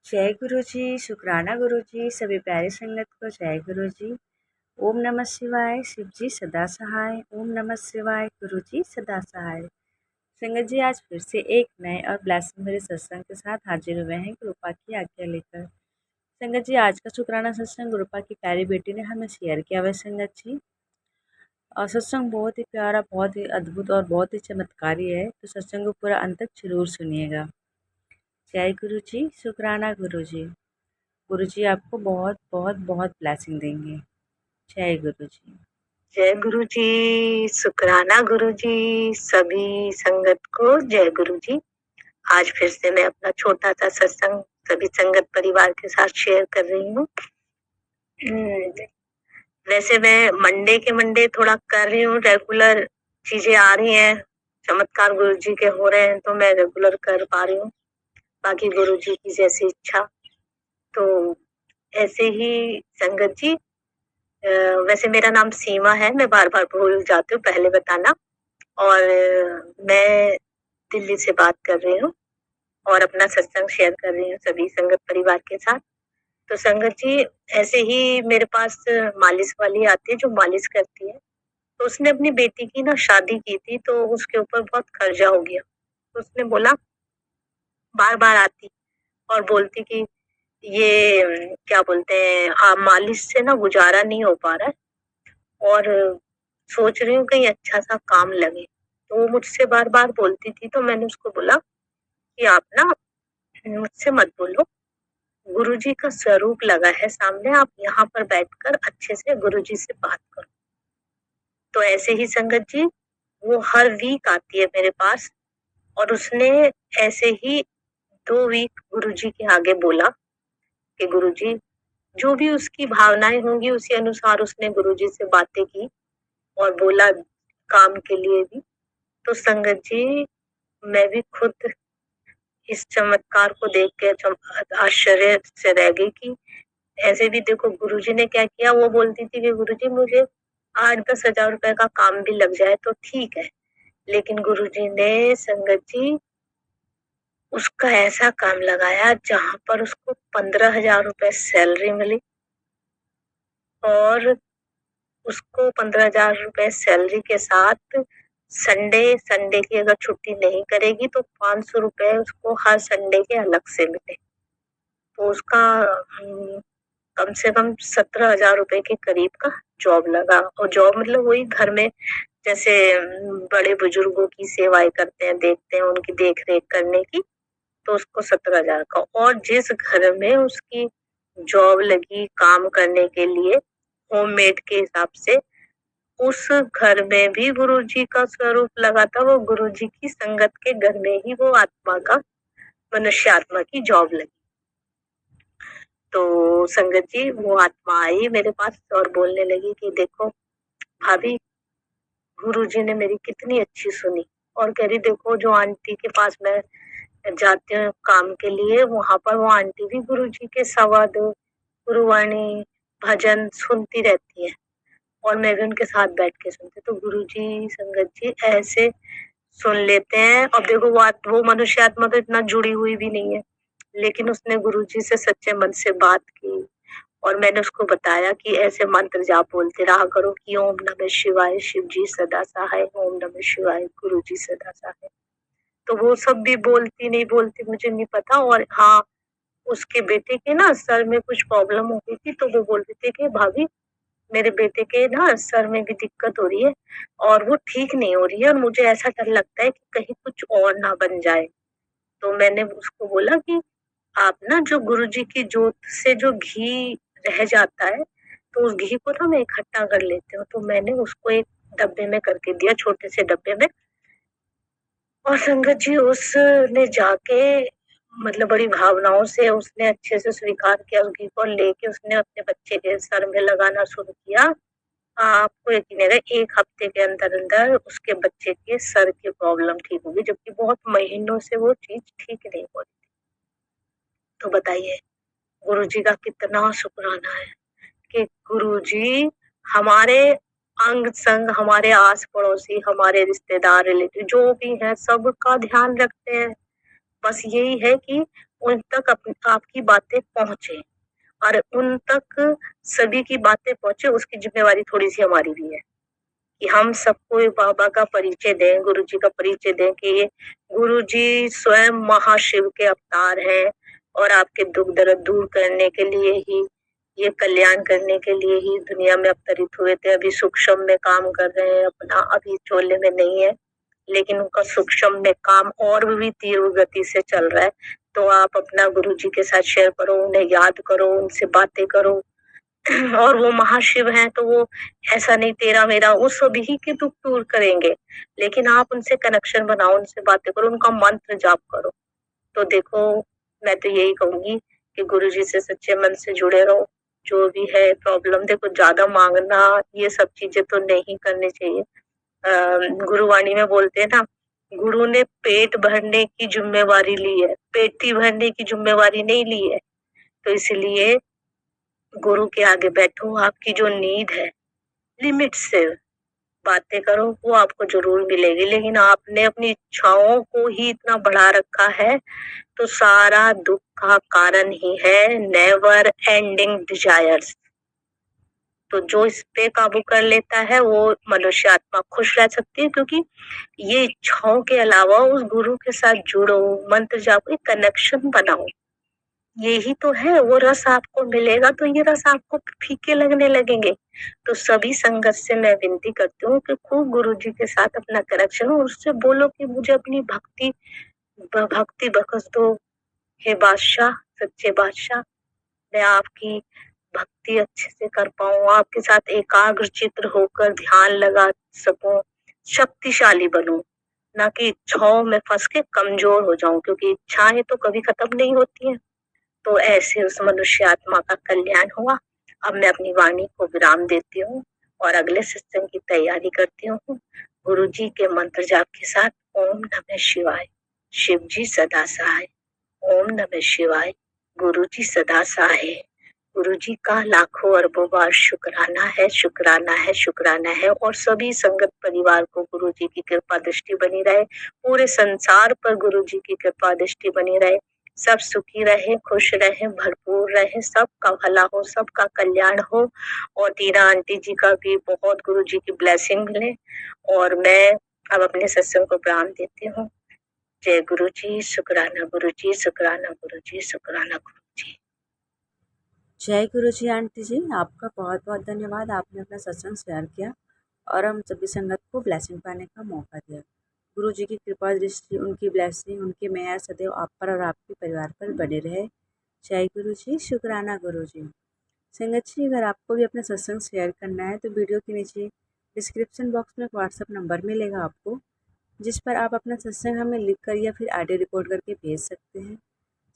जय गुरु जी, शुक्राना गुरु जी, सभी प्यारी संगत को जय गुरु जी। ओम नमः शिवाय, शिव जी सदा सहाय। ओम नमः शिवाय, गुरु जी सदा सहाय। संगत जी, आज फिर से एक नए और ब्लेसिंग भरे सत्संग के साथ हाजिर हुए हैं गुरुपा की आज्ञा लेकर। संगत जी, आज का शुक्राना सत्संग गुरुपा की प्यारी बेटी ने हमें शेयर किया हुआ है संगत जी। और सत्संग बहुत ही प्यारा, बहुत ही अद्भुत और बहुत ही चमत्कारी है, तो सत्संग को पूरा अंत तक जरूर सुनिएगा। जय गुरु जी, शुक्राना गुरु जी। गुरु जी आपको बहुत बहुत बहुत ब्लेसिंग देंगे। जय गुरु जी। जय गुरु जी, शुक्राना गुरु जी, सभी संगत को जय गुरु जी। आज फिर से मैं अपना छोटा सा सत्संग सभी संगत परिवार के साथ शेयर कर रही हूँ। वैसे मैं मंडे थोड़ा कर रही हूँ, रेगुलर चीजें आ रही हैं, चमत्कार गुरु जी के हो रहे हैं, तो मैं रेगुलर कर पा रही हूँ। बाकी गुरु जी की जैसी इच्छा। तो ऐसे ही संगत जी, वैसे मेरा नाम सीमा है, मैं बार-बार भूल जाती हूँ पहले बताना। और मैं दिल्ली से बात कर रही हूँ और अपना सत्संग शेयर कर रही हूँ सभी संगत परिवार के साथ। तो संगत जी, ऐसे ही मेरे पास मालिश वाली आती है जो मालिश करती है। तो उसने अपनी बेटी की ना शादी की थी, तो उसके ऊपर बहुत कर्जा हो गया। तो उसने बोला, बार-बार आती और बोलती कि ये क्या बोलते हैं, मालिश से ना गुजारा नहीं हो पा रहा है और सोच रही हूँ कहीं अच्छा सा काम लगे। तो वो मुझसे बार-बार बोलती थी, तो मैंने उसको बोला कि आप ना मुझसे मत बोलो, गुरुजी का स्वरूप लगा है सामने, आप यहाँ पर बैठकर अच्छे से गुरुजी से बात करो। तो ऐसे ही संगत जी, वो हर वीक आती है मेरे पास और उसने ऐसे ही 2 वीक गुरुजी के आगे बोला कि गुरुजी, जो भी उसकी भावनाएं होंगी उसी अनुसार उसने गुरुजी से बातें की और बोला काम के लिए भी। तो संगत जी, मैं भी खुद इस चमत्कार को देख के आश्चर्य से रह गई कि ऐसे भी देखो गुरुजी ने क्या किया। वो बोलती थी कि गुरुजी मुझे 8-10 हजार रुपए का काम भी लग जाए तो ठीक है, लेकिन गुरुजी ने संगत जी उसका ऐसा काम लगाया जहां पर उसको 15 हजार रुपए सैलरी मिली और उसको 15 हजार रुपए सैलरी के साथ संडे संडे की अगर छुट्टी नहीं करेगी तो 500 रुपए उसको हर संडे के अलग से मिले। तो उसका कम से कम 17 हजार रुपए के करीब का जॉब लगा। और जॉब मतलब वही घर में जैसे बड़े बुजुर्गों की सेवाएं करते हैं, देखते हैं उनकी देख रेख करने की। तो उसको 17 हजार का, और जिस घर में उसकी जॉब लगी काम करने के लिए होममेड के हिसाब से, उस घर में भी गुरुजी का स्वरूप लगा था। वो गुरुजी की संगत के घर में ही वो आत्मा का, मनुष्य आत्मा की जॉब लगी। तो संगत जी, वो आत्मा आई मेरे पास और बोलने लगी कि देखो भाभी, गुरुजी ने मेरी कितनी अच्छी सुनी। और कह रही देखो, जो आंटी के पास मैं जाती हूँ काम के लिए, वहां पर वो आंटी भी गुरुजी के संवाद, गुरुवाणी, भजन सुनती रहती है और मैं भी उनके साथ बैठ के सुनती। तो गुरुजी संगत जी ऐसे सुन लेते हैं। और देखो वो मनुष्य आत्मा तो इतना जुड़ी हुई भी नहीं है, लेकिन उसने गुरुजी से सच्चे मन से बात की और मैंने उसको बताया कि ऐसे मंत्र जाप बोलते रहा करो कि ओम नमः शिवाय, शिव जी सदा सहाय, ओम नमः शिवाय, गुरु जी सदा सहाय। तो वो सब भी बोलती नहीं बोलती मुझे नहीं पता। और हाँ, उसके बेटे के ना सर में कुछ प्रॉब्लम हो गई थी, तो वो बोलते थे कि भाभी, मेरे बेटे के ना सर में भी दिक्कत हो रही है और वो ठीक नहीं हो रही है और मुझे ऐसा डर लगता है कि कहीं कुछ और ना बन जाए। तो मैंने उसको बोला कि आप ना जो गुरुजी की जोत से जो घी रह जाता है, तो उस घी को ना मैं इकट्ठा कर लेती हूँ। तो मैंने उसको एक डब्बे में करके दिया, छोटे से डब्बे में। और संगत जी, उसने जाके मतलब बड़ी भावनाओं से उसने अच्छे से स्वीकार किया उस घी को, लेके उसने अपने बच्चे के सर में लगाना शुरू किया। आपको यकीन नहीं होगा, 1 हफ्ते के अंदर-अंदर उसके बच्चे के सर की प्रॉब्लम ठीक हो गई, जबकि बहुत महीनों से वो चीज़ ठीक नहीं हो रही। तो बताइए, गुरुजी का कितना शुक्राना है कि गुरुजी हमारे अंग-संग, हमारे आस-पड़ोसी, हमारे रिश्तेदार, रिलेटिव जो भी हैं, सबका ध्यान रखते हैं। बस यही है कि उन तक आपकी बातें पहुंचे और उन तक सभी की बातें पहुंचे, उसकी जिम्मेवारी थोड़ी सी हमारी भी है कि हम सबको बाबा का परिचय दें, गुरु जी का परिचय दें कि ये गुरु जी स्वयं महाशिव के अवतार हैं और आपके दुख दर्द दूर करने के लिए ही, ये कल्याण करने के लिए ही दुनिया में अवतरित हुए थे। अभी सूक्ष्म में काम कर रहे हैं अपना, अभी चोले में नहीं है, लेकिन उनका सूक्ष्म में काम और भी तीव्र गति से चल रहा है। तो आप अपना गुरु जी के साथ शेयर करो, उन्हें याद करो, उनसे बातें करो और वो महाशिव हैं तो वो ऐसा नहीं तेरा मेरा, वो सभी के दुख दूर करेंगे, लेकिन आप उनसे कनेक्शन बनाओ, उनसे बातें करो, उनका मंत्र जाप करो। तो देखो, मैं तो यही कहूंगी कि गुरु जी से सच्चे मन से जुड़े रहो। जो भी है प्रॉब्लम, देखो ज्यादा मांगना ये सब चीजें तो नहीं करनी चाहिए। गुरुवाणी में बोलते हैं ना, गुरु ने पेट भरने की जिम्मेवारी ली है, पेटी भरने की जिम्मेवारी नहीं ली है। तो इसलिए गुरु के आगे बैठो, आपकी जो नीड है लिमिट से बातें करो, वो आपको जरूर मिलेगी। लेकिन आपने अपनी इच्छाओं को ही इतना बढ़ा रखा है, तो सारा दुख का कारण ही है नेवर एंडिंग डिजायर्स। तो जो इस पे काबू कर लेता है वो मनुष्य आत्मा खुश रह सकती है, क्योंकि ये इच्छाओं के अलावा उस गुरु के साथ जुड़ो, मंत्र जाप, एक कनेक्शन बनाओ। यही तो है, वो रस आपको मिलेगा तो ये रस आपको फीके लगने लगेंगे। तो सभी संगत से मैं विनती करती हूँ कि खूब गुरु जी के साथ अपना कनेक्शन हो, उससे बोलो कि मुझे अपनी भक्ति बख्श दो, हे बादशाह, सच्चे बादशाह, मैं आपकी भक्ति अच्छे से कर पाऊँ, आपके साथ एकाग्र चित्र होकर ध्यान लगा सकूं, शक्तिशाली बनूं, ना कि इच्छाओं में फंस के कमजोर हो जाऊं, क्योंकि इच्छाएं तो कभी खत्म नहीं होती हैं। तो ऐसे उस मनुष्य आत्मा का कल्याण हुआ। अब मैं अपनी वाणी को विराम देती हूँ और अगले सत्संग की तैयारी करती हूँ गुरु जी के मंत्र जाप के साथ। ओम नमः शिवाय। शिव जी सदा सहाय। ओम नमः शिवाय। गुरु जी सदा सहाय। गुरु जी का लाखों अरबों बार शुक्राना है, शुक्राना है, शुक्राना है। और सभी संगत परिवार को गुरु जी की कृपा दृष्टि बनी रहे, पूरे संसार पर गुरु जी की कृपा दृष्टि बनी रहे, सब सुखी रहे, खुश रहे, भरपूर रहे, सबका भला हो, सबका कल्याण हो। और टीना आंटी जी का भी बहुत गुरु जी की ब्लेसिंग मिले। और मैं अब अपने सत्संग को विराम देती हूँ। जय गुरु जी, शुक्राना गुरु जी, शुक्राना गुरु जी, शुक्राना गुरु जी। जय गुरु जी आंटी जी, आपका बहुत बहुत धन्यवाद। आपने अपना सत्संग शेयर किया और हम सभी संगत को ब्लेसिंग पाने का मौका दिया। गुरु जी की कृपा दृष्टि, उनकी ब्लेसिंग, उनकी मेहर सदैव आप पर और आपके परिवार पर बने रहे। जय गुरु जी, शुक्राना गुरु जी। संगत जी, अगर आपको भी अपना सत्संग शेयर करना है तो वीडियो के नीचे डिस्क्रिप्शन बॉक्स में एक व्हाट्सएप नंबर मिलेगा आपको, जिस पर आप अपना सत्संग हमें लिख कर या फिर ऑडियो रिकॉर्ड करके भेज सकते हैं।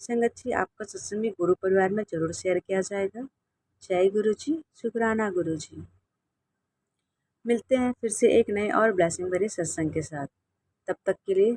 संगत जी, आपका सत्संग भी गुरु परिवार में जरूर शेयर किया जाएगा। जय गुरु जी, शुक्राना गुरु जी। मिलते हैं फिर से एक नए और ब्लेसिंग भरे सत्संग के साथ। तब तक के लिए